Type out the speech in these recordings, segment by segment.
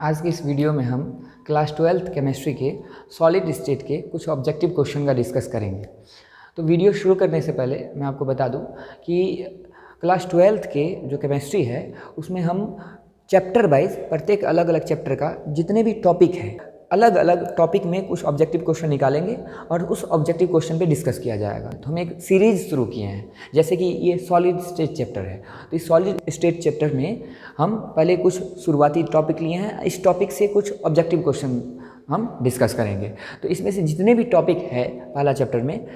आज की इस वीडियो में हम क्लास 12th केमिस्ट्री के सॉलिड स्टेट के कुछ ऑब्जेक्टिव क्वेश्चन का डिस्कस करेंगे। तो वीडियो शुरू करने से पहले मैं आपको बता दूं कि क्लास 12th के जो केमिस्ट्री है उसमें हम चैप्टर वाइज प्रत्येक अलग अलग चैप्टर का जितने भी टॉपिक है अलग अलग टॉपिक में कुछ ऑब्जेक्टिव क्वेश्चन निकालेंगे और उस ऑब्जेक्टिव क्वेश्चन पे डिस्कस किया जाएगा। तो हम एक सीरीज़ शुरू किए हैं, जैसे कि ये सॉलिड स्टेट चैप्टर है। तो इस सॉलिड स्टेट चैप्टर में हम पहले कुछ शुरुआती टॉपिक लिए हैं, इस टॉपिक से कुछ ऑब्जेक्टिव क्वेश्चन हम डिस्कस करेंगे। तो इसमें से जितने भी टॉपिक है पहला चैप्टर में,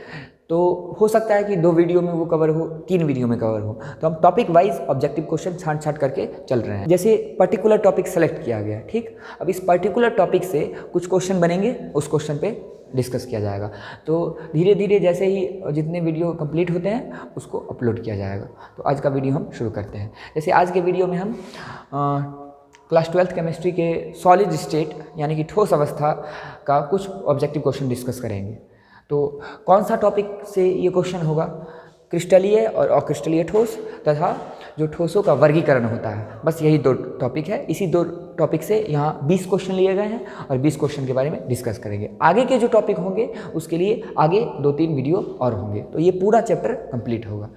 तो हो सकता है कि 2 वीडियो में वो कवर हो, 3 वीडियो में कवर हो। तो हम टॉपिक वाइज ऑब्जेक्टिव क्वेश्चन छांट करके चल रहे हैं। जैसे पर्टिकुलर टॉपिक सेलेक्ट किया गया, ठीक। अब इस पर्टिकुलर टॉपिक से कुछ क्वेश्चन बनेंगे, उस क्वेश्चन पे डिस्कस किया जाएगा। तो धीरे धीरे जैसे ही जितने वीडियो कंप्लीट होते हैं उसको अपलोड किया जाएगा। तो आज का वीडियो हम शुरू करते हैं। जैसे आज के वीडियो में हम क्लास 12th केमिस्ट्री के सॉलिड स्टेट यानी कि ठोस अवस्था का कुछ ऑब्जेक्टिव क्वेश्चन डिस्कस करेंगे। तो कौन सा टॉपिक से ये क्वेश्चन होगा? क्रिस्टलीय और अक्रिस्टलीय ठोस तथा जो ठोसों का वर्गीकरण होता है। बस यही 2 टॉपिक है। इसी 2 टॉपिक से यहाँ 20 क्वेश्चन लिए गए हैं और 20 क्वेश्चन के बारे में डिस्कस करेंगे। आगे के जो टॉपिक होंगे उसके लिए आगे 2-3 वीडियो और होंगे। तो ये पूरा चैप्टर कंप्लीट होगा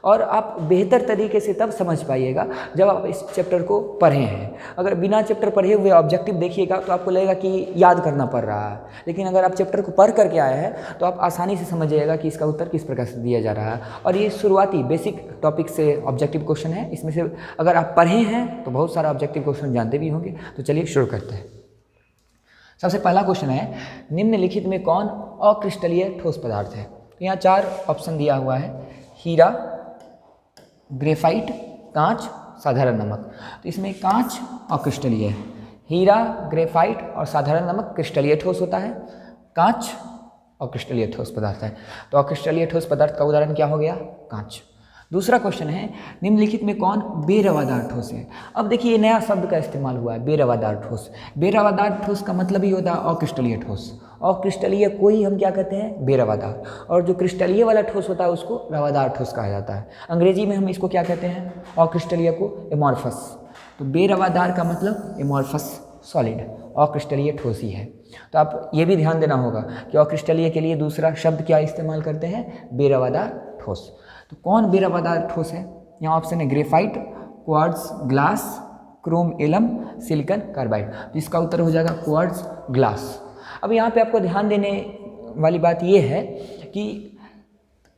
और आप बेहतर तरीके से तब समझ पाइएगा जब आप इस चैप्टर को पढ़े हैं। अगर बिना चैप्टर पढ़े हुए ऑब्जेक्टिव देखिएगा तो आपको लगेगा कि याद करना पड़ रहा है, लेकिन अगर आप चैप्टर को पढ़ करके आए हैं तो आप आसानी से समझ जाइएगा कि इसका उत्तर किस प्रकार से दिया जा रहा है। और ये शुरुआती बेसिक टॉपिक से ऑब्जेक्टिव क्वेश्चन है। इसमें से अगर आप पढ़े हैं तो बहुत सारा ऑब्जेक्टिव क्वेश्चन जानते भी होंगे। तो चलिए शुरू करते हैं। सबसे पहला क्वेश्चन है, निम्नलिखित में कौन अक्रिस्टलीय ठोस पदार्थ है? तो यहाँ 4 ऑप्शन दिया हुआ है, हीरा, ग्रेफाइट, कांच, साधारण नमक। तो इसमें कांच अक्रिस्टलीय है, हीरा, ग्रेफाइट और साधारण नमक क्रिस्टलीय ठोस होता है, कांच अक्रिस्टलीय ठोस पदार्थ है। तो अक्रिस्टलीय ठोस पदार्थ का उदाहरण क्या हो गया? कांच। दूसरा क्वेश्चन है, निम्नलिखित में कौन बेरवादार ठोस है? अब देखिए नया शब्द का इस्तेमाल हुआ है, बेरवादार ठोस। बेरवादार ठोस का मतलब ही होता है अक्रिस्टलीय ठोस। अक्रिस्टलीय को ही हम क्या कहते हैं? बेरवादार। और जो क्रिस्टलीय वाला ठोस होता है उसको रवादार ठोस कहा जाता है। अंग्रेजी में हम इसको क्या कहते हैं? अक्रिस्टलीय को एमॉर्फस। तो बेरवादार का मतलब एमॉर्फस सॉलिड, अक्रिस्टलीय ठोस ही है। तो आप ये भी ध्यान देना होगा कि अक्रिस्टलीय के लिए दूसरा शब्द क्या इस्तेमाल करते हैं? बेरवादार ठोस। तो कौन बेरवादार ठोस है? यहाँ ऑप्शन है graphite, quartz glass, chrome alum, silicon carbide. तो इसका उत्तर हो जाएगा क्वार्ट्ज ग्लास। अब यहाँ पे आपको ध्यान देने वाली बात ये है कि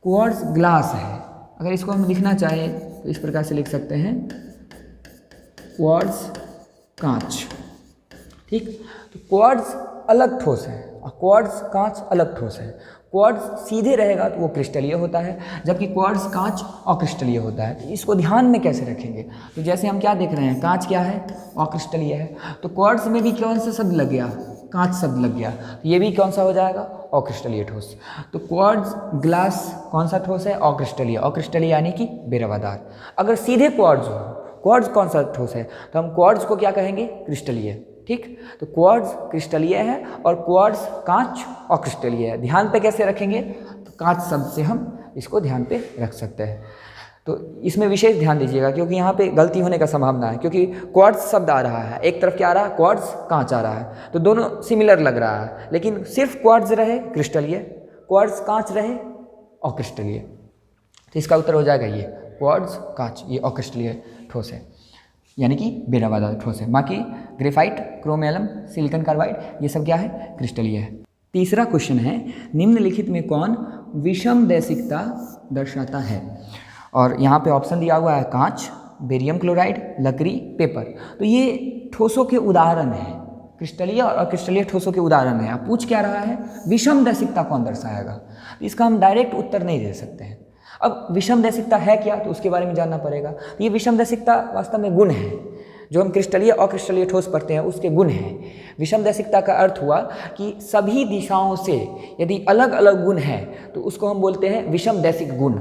क्वार्ट्ज ग्लास है। अगर इसको हम लिखना चाहें तो इस प्रकार से लिख सकते हैं, क्वार्ट्ज कांच, ठीक। तो क्वार्ट्ज अलग ठोस है और क्वार्ट्ज कांच अलग ठोस है। क्वार्ट्ज सीधे रहेगा तो वो क्रिस्टलीय होता है, जबकि क्वार्ट्ज कांच अक्रिस्टलीय होता है। तो इसको ध्यान में कैसे रखेंगे? तो जैसे हम क्या देख रहे हैं, कांच क्या है? अक्रिस्टलीय है। तो क्वार्ट्ज में भी कौन सा शब्द लग गया? कांच शब्द लग गया। तो ये भी कौन सा हो जाएगा? अक्रिस्टलीय ठोस। तो क्वार्ट्ज ग्लास कौन सा ठोस है? अक्रिस्टलीय। अक्रिस्टलीय यानी कि बेरवादार। अगर सीधे क्वार्ट्ज हो, क्वार्ट्ज कौन सा ठोस है, तो हम क्वार्ट्ज को क्या कहेंगे? क्रिस्टलीय, ठीक। तो क्वार्ट्ज क्रिस्टलीय है और क्वार्ट्ज कांच अक्रिस्टलीय है। ध्यान पे कैसे रखेंगे? तो कांच शब्द से हम इसको ध्यान पे रख सकते हैं। तो इसमें विशेष ध्यान दीजिएगा क्योंकि यहाँ पे गलती होने का संभावना है, क्योंकि क्वार्ट्ज शब्द आ रहा है, एक तरफ क्या आ रहा है? क्वार्ट्ज, कांच आ रहा है। तो दोनों सिमिलर लग रहा है, लेकिन सिर्फ क्वार्ट्ज रहे क्रिस्टलीय, क्वार्ट्ज कांच रहे अक्रिस्टलीय। तो इसका उत्तर हो जाएगा ये क्वार्ट्ज कांच, ये अक्रिस्टलीय ठोस है यानी कि बेरवादार ठोस है। बाकी graphite, chrome alum, silicon carbide ये सब क्या है? क्रिस्टलीय है। तीसरा क्वेश्चन है, निम्नलिखित में कौन विषम दैशिकता दर्शाता है? और यहाँ पे ऑप्शन दिया हुआ है कांच, बेरियम क्लोराइड, लकड़ी, पेपर। तो ये ठोसों के उदाहरण हैं, क्रिस्टलीय और अक्रिस्टलीय ठोसों के उदाहरण हैं। आप पूछ क्या रहा है? विषम दैशिकता कौन दर्शाएगा? तो इसका हम डायरेक्ट उत्तर नहीं दे सकते हैं। अब विषम दैशिकता है क्या, तो उसके बारे में जानना पड़ेगा। तो ये विषम दैशिकता वास्तव में गुण है, जो हम क्रिस्टलीय अक्रिस्टलीय ठोस पढ़ते हैं उसके गुण हैं। विषम दैशिकता का अर्थ हुआ कि सभी दिशाओं से यदि अलग अलग गुण है तो उसको हम बोलते हैं विषम दैशिक गुण।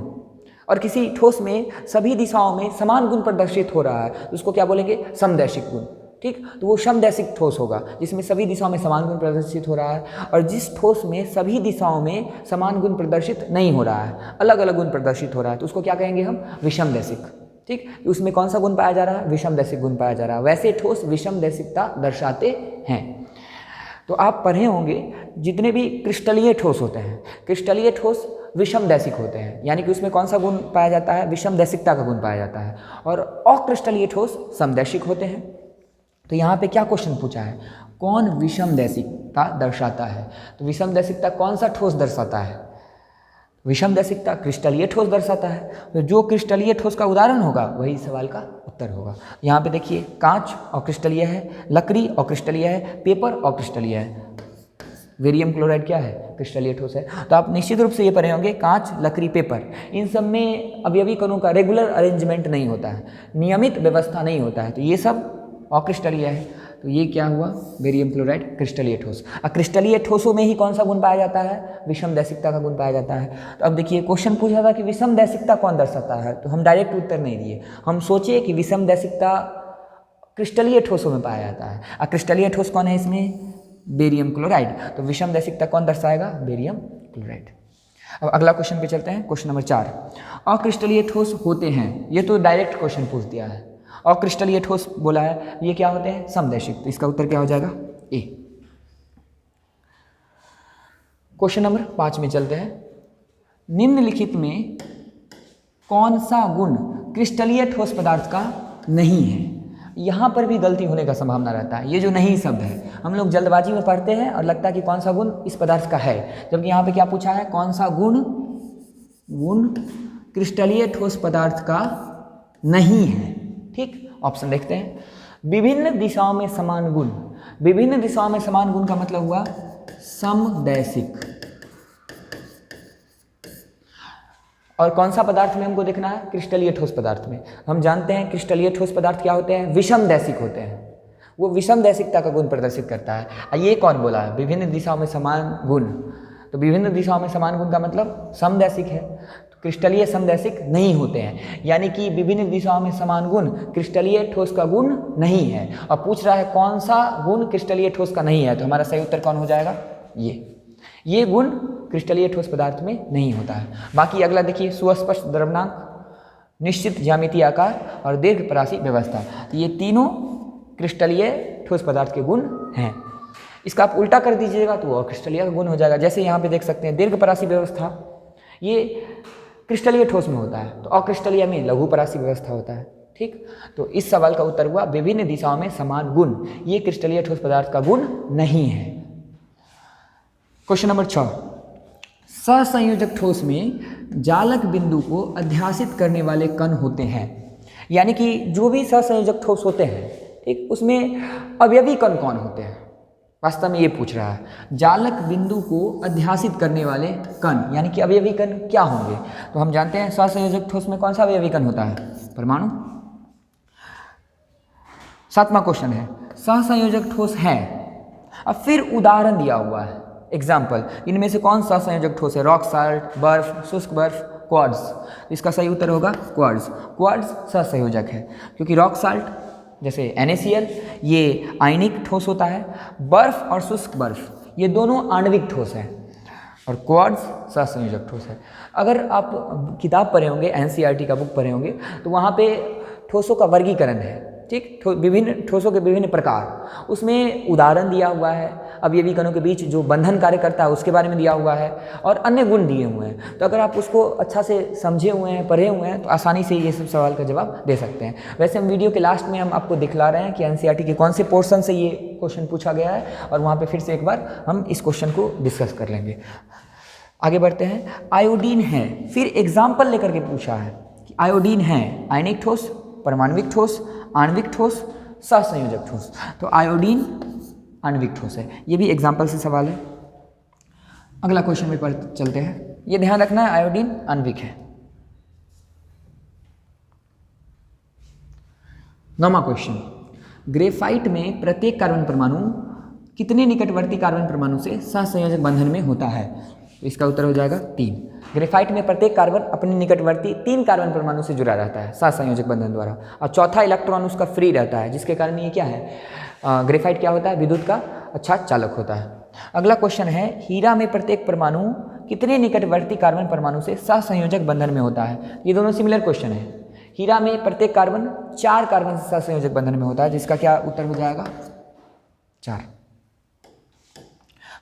और किसी ठोस में सभी दिशाओं में समान गुण प्रदर्शित हो रहा है तो उसको क्या बोलेंगे? समदैशिक गुण, ठीक। तो वो समदैशिक ठोस होगा जिसमें सभी दिशाओं में समान गुण प्रदर्शित हो रहा है। और जिस ठोस में सभी दिशाओं में समान गुण प्रदर्शित नहीं हो रहा है, अलग अलग गुण प्रदर्शित हो रहा है, तो उसको क्या कहेंगे हम? विषम दैशिक, ठीक, उसमें कौन सा गुण पाया जा रहा है? विषमदैशिक गुण पाया जा रहा है। वैसे ठोस विषमदैशिकता दर्शाते हैं। तो आप पढ़े होंगे जितने भी क्रिस्टलीय ठोस होते हैं, क्रिस्टलीय ठोस विषमदैशिक होते हैं, यानी कि उसमें कौन सा गुण पाया जाता है? विषमदैशिकता का गुण पाया जाता है। और अक्रिस्टलीय ठोस समदैशिक होते हैं। तो यहाँ पे क्या क्वेश्चन पूछा है? कौन विषमदैशिकता दर्शाता है? तो विषमदैशिकता कौन सा ठोस दर्शाता है? विषमदैशिकता क्रिस्टलीय ठोस दर्शाता है। तो जो क्रिस्टलीय ठोस का उदाहरण होगा वही सवाल का उत्तर होगा। यहाँ पे देखिए, कांच अक्रिस्टलीय है, लकड़ी अक्रिस्टलीय है, पेपर अक्रिस्टलीय है, बेरियम क्लोराइड क्या है? क्रिस्टलीय ठोस है। तो आप निश्चित रूप से ये पढ़े होंगे, कांच, लकड़ी, पेपर, इन सब में अवयवी कणों का रेगुलर अरेंजमेंट नहीं होता है, नियमित व्यवस्था नहीं होता है, तो ये सब अक्रिस्टलीय है। तो ये क्या हुआ? बेरियम क्लोराइड क्रिस्टलीय ठोस। क्रिस्टलीय ठोसों में ही कौन सा गुण पाया जाता है? विषमदैशिकता का गुण पाया जाता है। तो अब देखिए, क्वेश्चन पूछा था कि विषमदैशिकता कौन दर्शाता है, तो हम डायरेक्ट उत्तर नहीं दिए। हम सोचे कि विषमदैशिकता क्रिस्टलीय ठोसों में पाया जाता है। क्रिस्टलीय ठोस कौन है इसमें? Barium chloride. तो विषमदैशिकता कौन दर्शाएगा? Barium chloride. अब अगला क्वेश्चन पे चलते हैं, क्वेश्चन नंबर 4। अक्रिस्टलीय ठोस होते हैं, ये तो डायरेक्ट क्वेश्चन पूछ दिया है। अक्रिस्टलीय ठोस बोला है, ये क्या होते हैं? समदैशिक। तो इसका उत्तर क्या हो जाएगा? ए। क्वेश्चन नंबर 5 में चलते हैं। निम्नलिखित में कौन सा गुण क्रिस्टलीय ठोस पदार्थ का नहीं है? यहाँ पर भी गलती होने का संभावना रहता है। ये जो नहीं शब्द है, हम लोग जल्दबाजी में पढ़ते हैं और लगता है कि कौन सा गुण इस पदार्थ का है, जबकि यहाँ पे क्या पूछा है? कौन सा गुण क्रिस्टलीय ठोस पदार्थ का नहीं है। ठीक, ऑप्शन देखते हैं। विभिन्न दिशाओं में समान गुण। विभिन्न दिशाओं में समान गुण का मतलब हुआ समदैशिक। और कौन सा पदार्थ में हमको देखना है? क्रिस्टलीय ठोस पदार्थ में। हम जानते हैं क्रिस्टलीय ठोस पदार्थ क्या होते हैं? विषमदैशिक होते हैं। वो विषमदैशिकता का गुण प्रदर्शित करता है। ये कौन बोला है? विभिन्न दिशाओं में समान गुण। तो विभिन्न दिशाओं में समान गुण का मतलब समदैशिक है। तो क्रिस्टलीय समदैशिक नहीं होते हैं, यानी कि विभिन्न दिशाओं में समान गुण क्रिस्टलीय ठोस का गुण नहीं है। और पूछ रहा है कौन सा गुण क्रिस्टलीय ठोस का नहीं है, तो हमारा सही उत्तर कौन हो जाएगा? ये गुण क्रिस्टलीय ठोस पदार्थ में नहीं होता है। बाकी अगला देखिए, सुस्पष्ट द्रव्यमाप, निश्चित ज्यामितीय आकार और दीर्घपरासी व्यवस्था। ये तीनों क्रिस्टलीय ठोस पदार्थ के गुण हैं। इसका आप उल्टा कर दीजिएगा तो अक्रिस्टलीय का गुण हो जाएगा। जैसे यहाँ पे देख सकते हैं, दीर्घपरासी व्यवस्था ये क्रिस्टलीय ठोस में होता है, तो अक्रिस्टलीय में लघुपरासी व्यवस्था होता है। ठीक, तो इस सवाल का उत्तर हुआ विभिन्न दिशाओं में समान गुण, ये क्रिस्टलीय ठोस पदार्थ का गुण नहीं है। Question number 6। सहसंयोजक ठोस में जालक बिंदु को अध्यासित करने वाले कण होते हैं, यानी कि जो भी सहसंयोजक ठोस होते हैं, ठीक, उसमें अवयवी कण कौन होते हैं? वास्तव में ये पूछ रहा है। जालक बिंदु को अध्यासित करने वाले कण, यानी कि अवयवी कण क्या होंगे? तो हम जानते हैं सहसंयोजक ठोस में कौन सा अवयवी कण होता है? परमाणु। 7वां क्वेश्चन है, सहसंयोजक ठोस है, अब फिर उदाहरण दिया हुआ है, एग्जाम्पल, इनमें से कौन सा संयोजक ठोस है? रॉक साल्ट, बर्फ, शुष्क बर्फ, क्वार्ट्ज। इसका सही उत्तर होगा क्वार्ट्ज। क्वार्ट्ज सहसंयोजक है, क्योंकि रॉक साल्ट जैसे NaCl ये आयनिक ठोस होता है, बर्फ और शुष्क बर्फ ये दोनों आणविक ठोस हैं, और क्वार्ट्ज सहसंयोजक ठोस है। अगर आप किताब पढ़े होंगे, NCERT का बुक पढ़े होंगे, तो वहाँ पे ठोसों का वर्गीकरण है। ठीक, विभिन्न ठोसों के विभिन्न प्रकार, उसमें उदाहरण दिया हुआ है, अवयवी कणों के बीच जो बंधन कार्य करता है उसके बारे में दिया हुआ है, और अन्य गुण दिए हुए हैं। तो अगर आप उसको अच्छा से समझे हुए हैं, पढ़े हुए हैं, तो आसानी से ये सब सवाल का जवाब दे सकते हैं। वैसे हम वीडियो के लास्ट में हम आपको दिखला रहे हैं कि NCERT के कौन से पोर्शन से ये क्वेश्चन पूछा गया है, और वहाँ पर फिर से एक बार हम इस क्वेश्चन को डिस्कस कर लेंगे। आगे बढ़ते हैं। आयोडीन है, फिर एग्जाम्पल लेकर के पूछा है कि आयोडीन है आयनिक ठोस, परमाणविक ठोस, आणविक ठोस, सहसंयोजक ठोस। तो आयोडीन आणविक ठोस है, ये भी एग्जाम्पल से सवाल है। अगला क्वेश्चन में पर चलते हैं, ये ध्यान रखना है आयोडीन आणविक है। 9वां क्वेश्चन, ग्रेफाइट में प्रत्येक कार्बन परमाणु कितने निकटवर्ती कार्बन परमाणु से सहसंयोजक बंधन में होता है? तो इसका उत्तर हो जाएगा 3। ग्रेफाइट में प्रत्येक कार्बन अपने निकटवर्ती 3 कार्बन परमाणु से जुड़ा रहता है सहसंयोजक बंधन द्वारा, और चौथा इलेक्ट्रॉन उसका फ्री रहता है, जिसके कारण ये क्या है, ग्रेफाइट क्या होता है? विद्युत का अच्छा चालक होता है। अगला क्वेश्चन है, हीरा में प्रत्येक परमाणु कितने निकटवर्ती कार्बन परमाणु से सहसंयोजक बंधन में होता है? ये दोनों सिमिलर क्वेश्चन है। हीरा में प्रत्येक कार्बन 4 कार्बन से सहसंयोजक बंधन में होता है, जिसका क्या उत्तर हो जाएगा 4।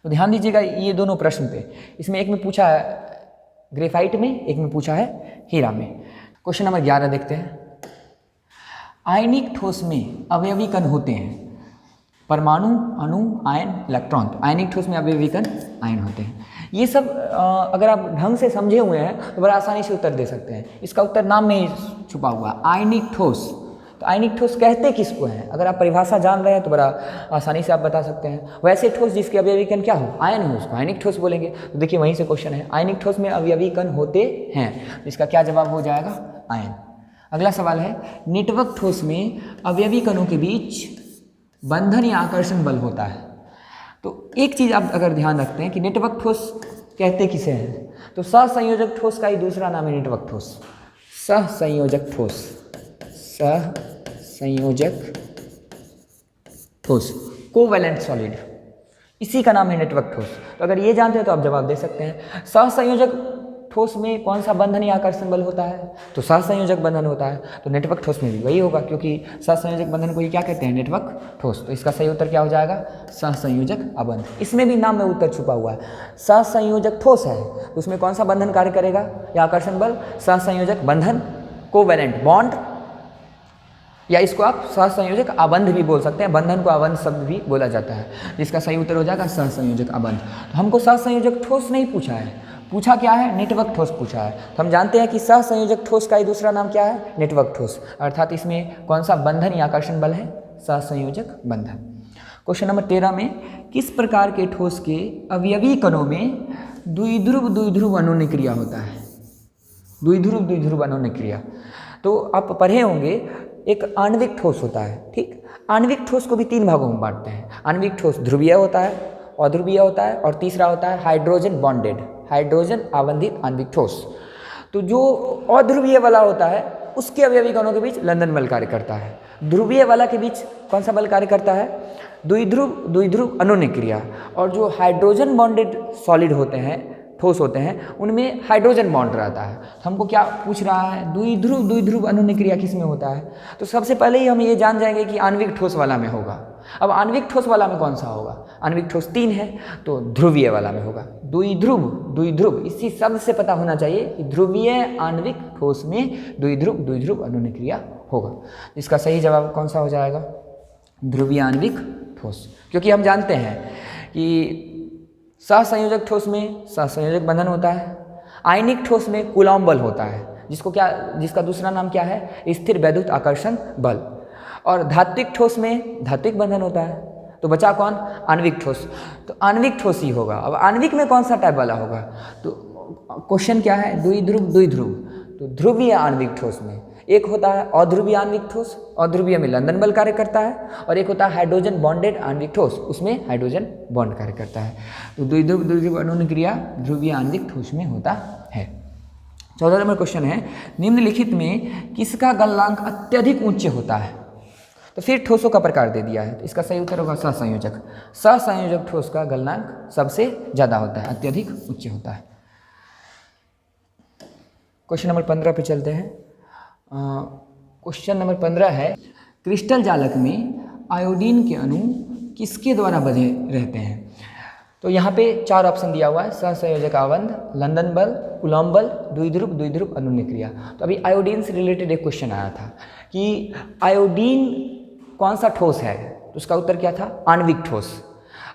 तो ध्यान दीजिएगा ये दोनों प्रश्न पे, इसमें एक में पूछा है ग्रेफाइट में, एक में पूछा है हीरा में। क्वेश्चन नंबर 11 देखते हैं। आयनिक ठोस में अवयवी कण होते हैं, परमाणु, अणु, आयन, इलेक्ट्रॉन। तो आयनिक ठोस में अवयवी कण आयन होते हैं। ये सब अगर आप ढंग से समझे हुए हैं तो बड़ा आसानी से उत्तर दे सकते हैं। इसका उत्तर नाम में ही छुपा हुआ है, आयनिक ठोस। तो आयनिक ठोस कहते किसको हैं? अगर आप परिभाषा जान रहे हैं तो बड़ा आसानी से आप बता सकते हैं। वैसे ठोस जिसके अवयवी कण क्या हो, आयन हो, उसको आयनिक ठोस बोलेंगे। तो देखिए वहीं से क्वेश्चन है, आयनिक ठोस में अवयवी कण होते हैं, इसका क्या जवाब हो जाएगा आयन। अगला सवाल है, नेटवर्क ठोस में अवयवी कणों के बीच बंधन या आकर्षण बल होता है। तो एक चीज़ आप अगर ध्यान रखते हैं कि नेटवर्क ठोस कहते किसे हैं, तो सहसंयोजक ठोस का ही दूसरा नाम है नेटवर्क ठोस। सहसंयोजक ठोस, सहसंयोजक ठोस, कोवैलेंट सॉलिड, इसी का नाम है नेटवर्क ठोस। तो अगर ये जानते हैं तो आप जवाब दे सकते हैं। सहसंयोजक ठोस में कौन सा बंधन या आकर्षण बल होता है, तो सहसंयोजक बंधन होता है। तो नेटवर्क ठोस में भी वही होगा, क्योंकि सहसंयोजक बंधन को ये क्या कहते हैं, नेटवर्क ठोस। तो इसका सही उत्तर क्या हो जाएगा, सहसंयोजक अबंध। इसमें भी नाम में उत्तर छुपा हुआ है। सहसंयोजक ठोस है तो उसमें कौन सा बंधन कार्य करेगा या आकर्षण बल, सहसंयोजक बंधन, कोवैलेंट बॉन्ड, या इसको आप सहसंयोजक अबंध भी बोल सकते हैं। बंधन को अबंध शब्द भी बोला जाता है, जिसका सही उत्तर हो जाएगा सहसंयोजक अबंध। तो हमको सहसंयोजक ठोस नहीं पूछा है, पूछा क्या है, नेटवर्क ठोस पूछा है। तो हम जानते हैं कि सहसंयोजक ठोस का ही दूसरा नाम क्या है, नेटवर्क ठोस, अर्थात इसमें कौन सा बंधन या आकर्षण बल है, सहसंयोजक बंधन। क्वेश्चन नंबर 13 में, किस प्रकार के ठोस के अवयवी कणों में द्विध्रुव अनोन्य क्रिया होता है। द्विध्रुव अनोन्य क्रिया तो आप पढ़े होंगे, एक आणविक ठोस होता है, ठीक। आणविक ठोस को भी 3 भागों में बांटते हैं। आणविक ठोस ध्रुवीय होता है, अध्रुवीय होता है, और तीसरा होता है हाइड्रोजन बॉन्डेड, हाइड्रोजन आवंधित आणविक ठोस। तो जो अध्रुवीय वाला होता है उसके अवयवी कणों के बीच लंदन बल कार्य करता है। ध्रुवीय वाला के बीच कौन सा बल कार्य करता है, द्विध्रुव अनोन्य क्रिया। और जो हाइड्रोजन बॉन्डेड सॉलिड होते हैं, ठोस होते हैं, उनमें हाइड्रोजन बॉन्ड रहता है। तो हमको क्या पूछ रहा है, द्विध्रुव अनोन्य क्रिया किस में होता है। तो सबसे पहले ही हम ये जान जाएंगे कि आणविक ठोस वाला में होगा। अब आणविक ठोस वाला में कौन सा होगा, आणविक ठोस 3 है तो ध्रुवीय वाला में होगा। द्विध्रुव इसी शब्द से पता होना चाहिए कि ध्रुवीय आणविक ठोस में द्विध्रुव अनोन्य क्रिया होगा। इसका सही जवाब कौन सा हो जाएगा, ध्रुवीय आणविक ठोस। क्योंकि हम जानते हैं कि सहसंयोजक ठोस में सहसंयोजक बंधन होता है, आयनिक ठोस में कूलॉम्ब बल होता है, जिसका दूसरा नाम क्या है, स्थिर वैद्युत आकर्षण बल। और धात्विक ठोस में धात्विक बंधन होता है। तो बचा कौन, आणविक ठोस। तो आणविक ठोस ही होगा। अब आणविक में कौन सा टाइप वाला होगा, तो क्वेश्चन क्या है, द्विध्रुव। तो ध्रुवीय आणविक ठोस में एक होता है अध्रुवीय आणविक ठोस, अध्रुवीय में लंदन बल कार्य करता है, और एक होता है हाइड्रोजन बॉन्डेड आणविक ठोस, उसमें हाइड्रोजन बॉन्ड कार्य करता है। तो द्विध्रुव अनोन्य क्रिया ध्रुवीय आणविक ठोस में होता है। 14 नंबर क्वेश्चन है, निम्नलिखित में किसका गलनांक अत्यधिक उच्च होता है। तो फिर ठोसों का प्रकार दे दिया है, तो इसका सही उत्तर होगा सहसंयोजक। सहसंयोजक ठोस का गलनांक सबसे ज़्यादा होता है, अत्यधिक उच्च होता है। क्वेश्चन नंबर 15 पे चलते हैं। क्वेश्चन नंबर 15 है, क्रिस्टल जालक में आयोडीन के अणु किसके द्वारा बंधे रहते हैं। तो यहाँ पे 4 ऑप्शन दिया हुआ है, सहसंयोजक आबंध, लंदन बल, कूलॉम्ब बल, द्विध्रुव अनोन्य क्रिया। तो अभी आयोडीन से रिलेटेड एक क्वेश्चन आया था कि आयोडीन कौन सा ठोस है, तो उसका उत्तर क्या था, आणविक ठोस।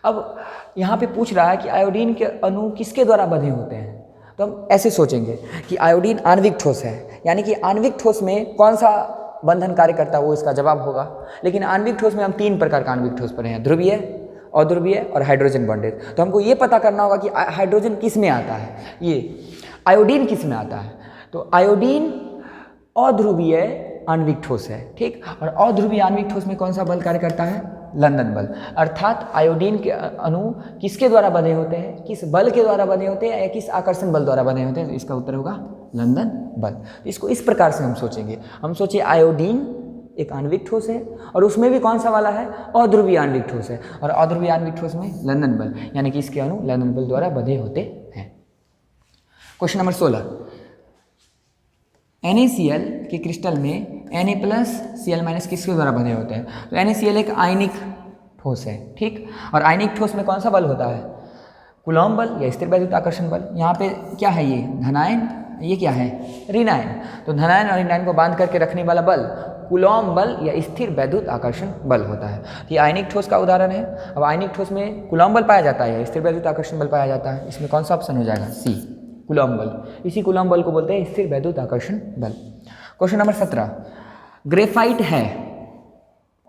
अब यहाँ पे पूछ रहा है कि आयोडीन के अणु किसके द्वारा बंधे होते हैं, तो हम ऐसे सोचेंगे कि आयोडीन आणविक ठोस है, यानी कि आणविक ठोस में कौन सा बंधन कार्य करता है वो इसका जवाब होगा। लेकिन आणविक ठोस में हम 3 प्रकार का आणविक ठोस पढ़े हैं, ध्रुवीय, अध्रुवीय और हाइड्रोजन बॉन्डेड। तो हमको ये पता करना होगा कि हाइड्रोजन किस में आता है, ये आयोडीन किस में आता है। तो आयोडीन अध्रुवीय आणविक ठोस है, ठीक। और अध्रुवीय आणविक ठोस में कौन सा बल कार्य करता है, लंदन बल। अर्थात आयोडीन के अणु किसके द्वारा बंधे होते हैं, किस बल के द्वारा बंधे होते हैं या किस आकर्षण बल द्वारा बंधे होते हैं, तो इसका उत्तर होगा लंदन बल। इसको इस प्रकार से हम सोचेंगे, हम सोचिए आयोडीन एक आणविक ठोस है और उसमें भी कौन सा वाला है, अध्रुवीय आणविक ठोस है, और अध्रुवीय आणविक ठोस में लंदन बल, यानी कि इसके अणु लंदन बल द्वारा बंधे होते हैं। क्वेश्चन नंबर 16, NaCl के क्रिस्टल में Na+Cl- किसके द्वारा बने होते हैं? तो NaCl एक आयनिक ठोस है, ठीक। और आयनिक ठोस में कौन सा बल होता है? कूलॉम बल या स्थिर वैद्युत आकर्षण बल। यहाँ पे क्या है? ये धनायन, ये क्या है? ऋणायन। तो धनायन और ऋणायन को बांध करके रखने वाला बल कूलॉम बल या स्थिर वैद्युत आकर्षण बल होता है। तो ये आयनिक ठोस का उदाहरण है। अब आयनिक ठोस में कूलॉम बल पाया जाता है या स्थिर वैद्युत आकर्षण बल पाया जाता है? इसमें कौन सा ऑप्शन हो जाएगा? सी, कूलॉम बल। इसी कूलॉम बल को बोलते हैं स्थिर वैद्युत आकर्षण बल। क्वेश्चन नंबर 17, ग्रेफाइट है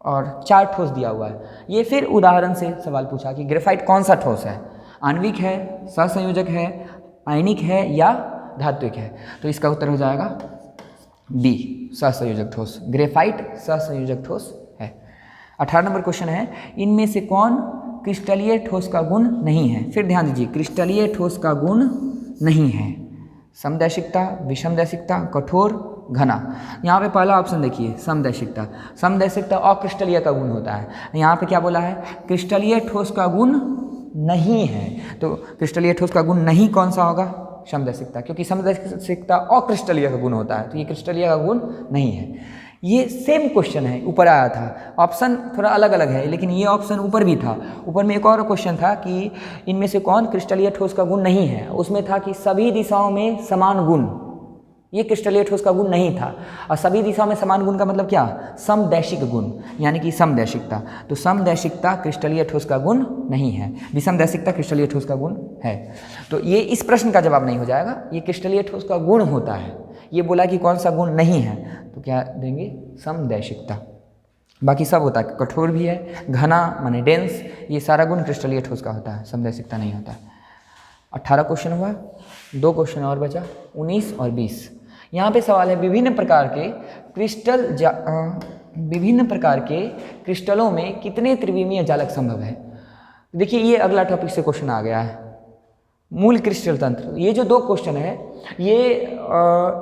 और 4 ठोस दिया हुआ है। ये फिर उदाहरण से सवाल पूछा कि ग्रेफाइट कौन सा ठोस है? आणविक है, सहसंयोजक है, आयनिक है या धात्विक है? तो इसका उत्तर हो जाएगा बी, सहसंयोजक ठोस। ग्रेफाइट सहसंयोजक ठोस है। 18 नंबर क्वेश्चन है, इनमें से कौन क्रिस्टलीय ठोस का गुण नहीं है? फिर ध्यान दीजिए, क्रिस्टलीय ठोस का गुण नहीं है। समदैशिकता, विषमदैशिकता, कठोर, घना। यहाँ पे पहला ऑप्शन देखिए, समदैशिकता। समदैशिकता अक्रिस्टलीय का गुण होता है। यहाँ पे क्या बोला है? क्रिस्टलीय ठोस का गुण नहीं है। तो क्रिस्टलीय ठोस का गुण नहीं कौन सा होगा? समदैशिकता, क्योंकि समदैशिकता अक्रिस्टलीय का गुण होता है, तो ये क्रिस्टलीय का गुण नहीं है। ये सेम क्वेश्चन है, ऊपर आया था। ऑप्शन थोड़ा अलग अलग है, लेकिन ये ऑप्शन ऊपर भी था। ऊपर में एक और क्वेश्चन था कि इनमें से कौन क्रिस्टलीय ठोस का गुण नहीं है। उसमें था कि सभी दिशाओं में समान गुण, ये क्रिस्टलीय ठोस का गुण नहीं था। और सभी दिशाओं में समान गुण का मतलब क्या? समदैशिक गुण, यानी कि समदैशिकता। तो समदैशिकता क्रिस्टलीय ठोस का गुण नहीं है, विषमदैशिकता क्रिस्टलीय ठोस का गुण है। तो ये इस प्रश्न का जवाब नहीं हो जाएगा, ये क्रिस्टलीय ठोस का गुण होता है। ये बोला कि कौन सा गुण नहीं है, तो क्या देंगे? समदैशिकता। बाकी सब होता है, कठोर भी है, घना माने डेंस, ये सारा गुण क्रिस्टलीय ठोस का होता है, समदैशिकता नहीं होता है। 18 क्वेश्चन हुआ, 2 क्वेश्चन और बचा, 19 और 20। यहाँ पे सवाल है, विभिन्न प्रकार के क्रिस्टलों में कितने त्रिविमीय जालक संभव है? देखिए, ये अगला टॉपिक से क्वेश्चन आ गया है, मूल क्रिस्टल तंत्र। ये जो 2 क्वेश्चन है, ये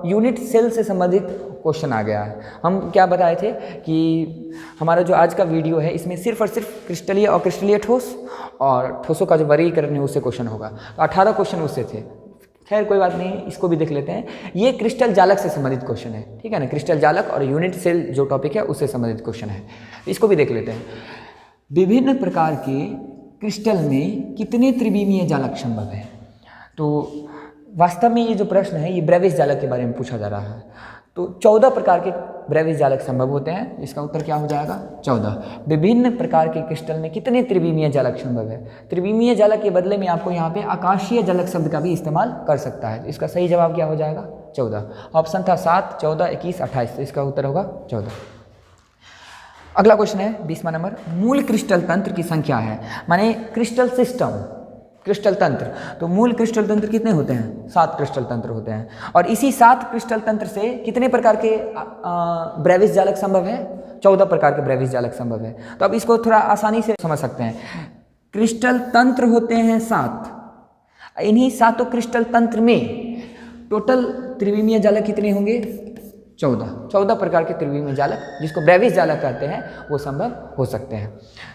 यूनिट सेल से संबंधित क्वेश्चन आ गया है। हम क्या बताए थे कि हमारा जो आज का वीडियो है, इसमें सिर्फ और सिर्फ क्रिस्टलीय और अक्रिस्टलीय ठोस और ठोसों का जो वर्गीकरण है उससे क्वेश्चन होगा। तो 18 क्वेश्चन उससे थे। खैर कोई बात नहीं, इसको भी देख लेते हैं। ये क्रिस्टल जालक से संबंधित क्वेश्चन है, ठीक है ना। क्रिस्टल जालक और यूनिट सेल जो टॉपिक है उससे संबंधित क्वेश्चन है, इसको भी देख लेते हैं। विभिन्न प्रकार के क्रिस्टल में कितने त्रिविमीय जालक संभव है? तो वास्तव में ये जो प्रश्न है, ये ब्रेविस जालक के बारे में पूछा जा रहा है। तो 14 प्रकार के ब्रेविस जालक संभव होते हैं। इसका उत्तर क्या हो जाएगा? 14। विभिन्न प्रकार के क्रिस्टल में कितने त्रिविमीय जालक संभव है? त्रिविमीय जालक के बदले में आपको यहाँ पे आकाशीय जालक शब्द का भी इस्तेमाल कर सकता है। तो इसका सही जवाब क्या हो जाएगा? 14। ऑप्शन था 7, 14, 21, 28, तो इसका उत्तर होगा 14। अगला क्वेश्चन है 20वां नंबर, मूल क्रिस्टल तंत्र की संख्या है, माने क्रिस्टल सिस्टम, क्रिस्टल तंत्र। तो मूल क्रिस्टल तंत्र कितने होते हैं? 7 क्रिस्टल तंत्र होते हैं। और इसी 7 क्रिस्टल तंत्र से कितने प्रकार के ब्रेविस जालक संभव है? 14 प्रकार के ब्रेविस जालक संभव है। तो अब इसको थोड़ा आसानी से समझ सकते हैं। क्रिस्टल तंत्र होते हैं 7, इन्हीं 7 क्रिस्टल तंत्र में टोटल त्रिविमीय जालक कितने होंगे? 14 प्रकार के त्रिविमीय जालक, जिसको ब्रेविस जालक कहते हैं, वो संभव हो सकते हैं।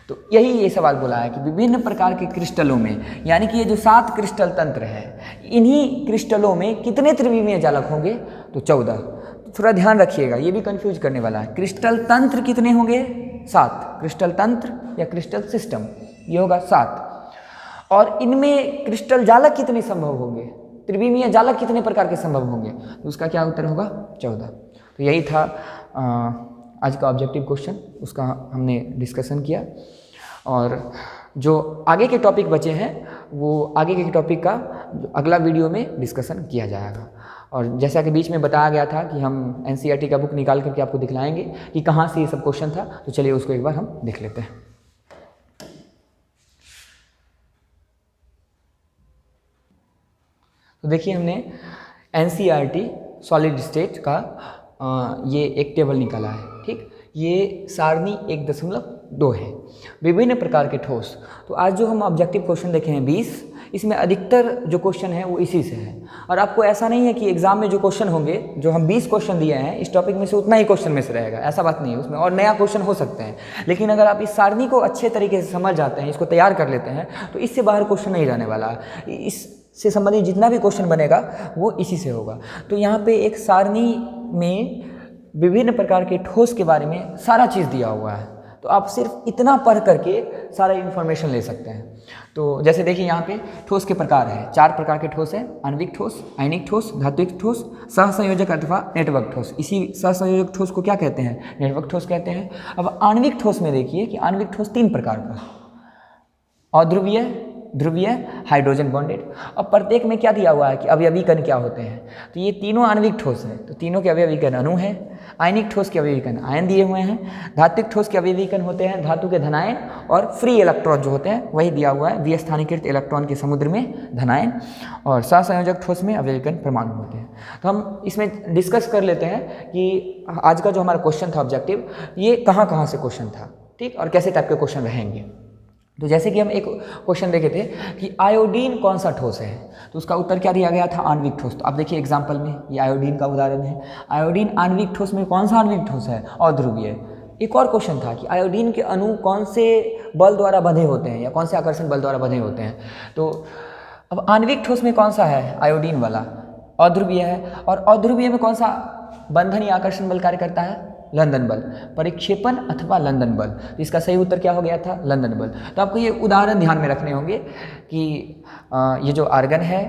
तो यही ये सवाल बोला है कि विभिन्न प्रकार के क्रिस्टलों में, यानी कि ये जो 7 क्रिस्टल तंत्र है, इन्हीं क्रिस्टलों में कितने त्रिविमीय जालक होंगे? तो 14। तो थोड़ा ध्यान रखिएगा, ये भी कंफ्यूज करने वाला है। क्रिस्टल तंत्र कितने होंगे? 7। क्रिस्टल तंत्र या क्रिस्टल सिस्टम, ये होगा 7। और इनमें क्रिस्टल जालक कितने संभव होंगे? त्रिविमीय जालक कितने प्रकार के संभव होंगे? तो उसका क्या उत्तर होगा? 14। तो यही था आज का ऑब्जेक्टिव क्वेश्चन, उसका हमने डिस्कशन किया। और जो आगे के टॉपिक बचे हैं, वो आगे के टॉपिक का अगला वीडियो में डिस्कशन किया जाएगा। और जैसा कि बीच में बताया गया था कि हम NCERT का बुक निकाल करके आपको दिखलाएंगे कि कहाँ से ये सब क्वेश्चन था, तो चलिए उसको एक बार हम देख लेते हैं। तो देखिए, हमने NCERT सॉलिड स्टेट का ये एक टेबल निकाला है, ठीक। ये सारणी 1.2 है, विभिन्न प्रकार के ठोस। तो आज जो हम ऑब्जेक्टिव क्वेश्चन देखे हैं 20, इसमें अधिकतर जो क्वेश्चन है वो इसी से है। और आपको ऐसा नहीं है कि एग्जाम में जो क्वेश्चन होंगे, जो हम 20 क्वेश्चन दिए हैं इस टॉपिक में से, उतना ही क्वेश्चन में से रहेगा, ऐसा बात नहीं है। उसमें और नया क्वेश्चन हो सकते हैं, लेकिन अगर आप इस सारणी को अच्छे तरीके से समझ जाते हैं, इसको तैयार कर लेते हैं, तो इससे बाहर क्वेश्चन नहीं रहने वाला। इससे संबंधित जितना भी क्वेश्चन बनेगा वो इसी से होगा। तो यहाँ पे एक सारणी में विभिन्न प्रकार के ठोस के बारे में सारा चीज़ दिया हुआ है, तो आप सिर्फ इतना पढ़ करके सारा इन्फॉर्मेशन ले सकते हैं। तो जैसे देखिए यहाँ पे ठोस के प्रकार है, 4 प्रकार के ठोस है, आणविक ठोस, आयनिक ठोस, धात्विक ठोस, सहसंयोजक अथवा नेटवर्क ठोस। इसी सहसंयोजक ठोस को क्या कहते हैं? नेटवर्क ठोस कहते हैं। अब आणविक ठोस में देखिए कि आणविक ठोस 3 प्रकार का, अध्रुवीय, ध्रुवीय, हाइड्रोजन बॉन्डेड। अब प्रत्येक में क्या दिया हुआ है कि अवयवी कण क्या होते हैं, तो ये तीनों आणविक ठोस हैं, तो तीनों के अवयवी कण अणु हैं। आयनिक ठोस के अवयवी कण आयन दिए हुए हैं। धात्विक ठोस के अवयवी कण होते हैं धातु के धनायन, और फ्री इलेक्ट्रॉन जो होते हैं वही दिया हुआ है, विस्थानीकृत इलेक्ट्रॉन के समुद्र में धनायन। और सहसंयोजक ठोस में अवयवी कण परमाणु होते हैं। तो हम इसमें डिस्कस कर लेते हैं कि आज का जो हमारा क्वेश्चन था ऑब्जेक्टिव, ये कहाँ कहाँ से क्वेश्चन था, ठीक, और कैसे टाइप के क्वेश्चन रहेंगे। तो जैसे कि हम एक क्वेश्चन देखे थे कि आयोडीन कौन सा ठोस है, तो उसका उत्तर क्या दिया गया था? आणविक ठोस। तो आप देखिए एग्जाम्पल में ये आयोडीन का उदाहरण है। आयोडीन आणविक ठोस में कौन सा आणविक ठोस है? अध्रुवीय। एक और क्वेश्चन था कि आयोडीन के अणु कौन से बल द्वारा बंधे होते हैं या कौन से आकर्षण बल द्वारा बंधे होते हैं। तो अब आणविक ठोस में कौन सा है? आयोडीन वाला, अध्रुवीय है। और अध्रुवीय में कौन सा बंधन या आकर्षण बल कार्य करता है? लंदन बल, परिक्षेपण अथवा लंदन बल। तो इसका सही उत्तर क्या हो गया था? लंदन बल। तो आपको ये उदाहरण ध्यान में रखने होंगे कि ये जो आर्गन है,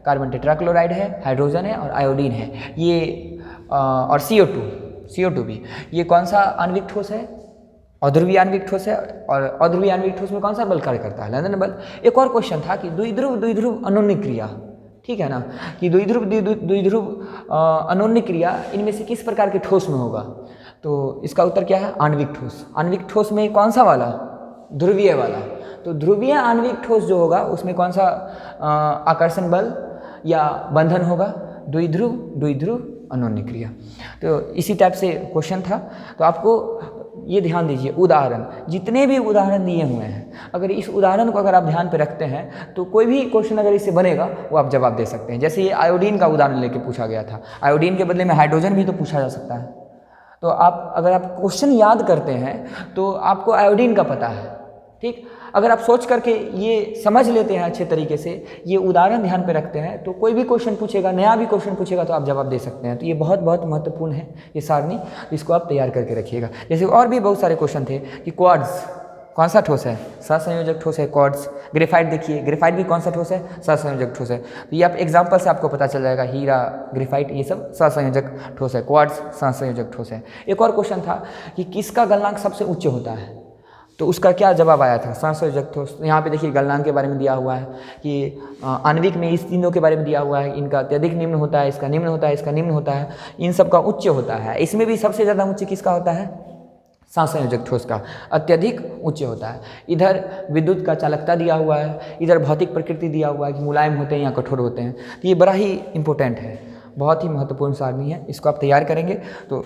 कार्बन टेट्राक्लोराइड है, हाइड्रोजन है और आयोडीन है, ये और CO2 भी, ये कौन सा आणविक ठोस है? अध्रुवीय आणविक ठोस है। और अध्रुवीय आणविक ठोस में कौन सा बल कार्य करता है? लंदन बल। एक और क्वेश्चन था कि द्विध्रुव अनोन्य क्रिया, ठीक है ना, कि द्विध्रुव अनोन्य क्रिया इनमें से किस प्रकार के ठोस में होगा। तो इसका उत्तर क्या है? आणविक ठोस। आणविक ठोस में कौन सा वाला? ध्रुवीय वाला। तो ध्रुवीय आणविक ठोस जो होगा उसमें कौन सा आकर्षण बल या बंधन होगा? द्विध्रुव अनोन्य क्रिया। तो इसी टाइप से क्वेश्चन था। तो आपको ये ध्यान दीजिए, उदाहरण, जितने भी उदाहरण दिए हुए हैं, अगर इस उदाहरण को अगर आप ध्यान पे रखते हैं तो कोई भी क्वेश्चन अगर इससे बनेगा वो आप जवाब दे सकते हैं। जैसे ये आयोडीन का उदाहरण लेके पूछा गया था, आयोडीन के बदले में हाइड्रोजन भी तो पूछा जा सकता है। तो आप अगर आप क्वेश्चन याद करते हैं तो आपको आयोडीन का पता है, ठीक। अगर आप सोच करके ये समझ लेते हैं अच्छे तरीके से, ये उदाहरण ध्यान पे रखते हैं, तो कोई भी क्वेश्चन पूछेगा, नया भी क्वेश्चन पूछेगा तो आप जवाब दे सकते हैं। तो ये बहुत बहुत महत्वपूर्ण है ये सारणी, इसको आप तैयार करके रखिएगा। जैसे और भी बहुत सारे क्वेश्चन थे कि क्वार्ट्ज कौन सा ठोस है? सहसंयोजक ठोस है क्वार्ट्ज। ग्रेफाइट देखिए, ग्रेफाइट भी कौन सा ठोस है? सहसंयोजक ठोस है। तो ये आप एग्जाम्पल से आपको पता चल जाएगा, हीरा, ग्रेफाइट, ये सब सहसंयोजक ठोस है। क्वार्ट्ज सहसंयोजक ठोस है। एक और क्वेश्चन था कि किसका गलनांक सबसे उच्च होता है, तो उसका क्या जवाब आया था? सहसंयोजक ठोस। यहाँ पे देखिए गलनांक के बारे में दिया हुआ है कि आणविक में इस तीनों के बारे में दिया हुआ है, इनका अत्यधिक निम्न होता है, इसका निम्न होता है, इसका निम्न होता है, इन सब का उच्च होता है। इसमें भी सबसे ज़्यादा उच्च किसका होता है? सहसंयोजक ठोस का अत्यधिक उच्च होता है। इधर विद्युत का चालकता दिया हुआ है, इधर भौतिक प्रकृति दिया हुआ है कि मुलायम होते हैं या कठोर होते हैं। तो ये बड़ा ही इंपॉर्टेंट है, बहुत ही महत्वपूर्ण सारणी है। इसको आप तैयार करेंगे तो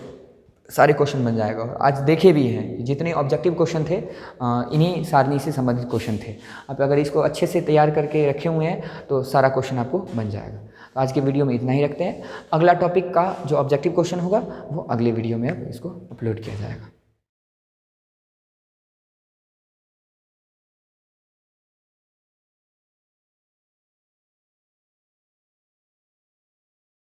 सारे क्वेश्चन बन जाएगा। और आज देखे भी हैं जितने ऑब्जेक्टिव क्वेश्चन थे इन्हीं सारणी से संबंधित क्वेश्चन थे। आप अगर इसको अच्छे से तैयार करके रखे हुए हैं तो सारा क्वेश्चन आपको बन जाएगा। तो आज के वीडियो में इतना ही रखते हैं। अगला टॉपिक का जो ऑब्जेक्टिव क्वेश्चन होगा वो अगले वीडियो में अब इसको अपलोड किया जाएगा।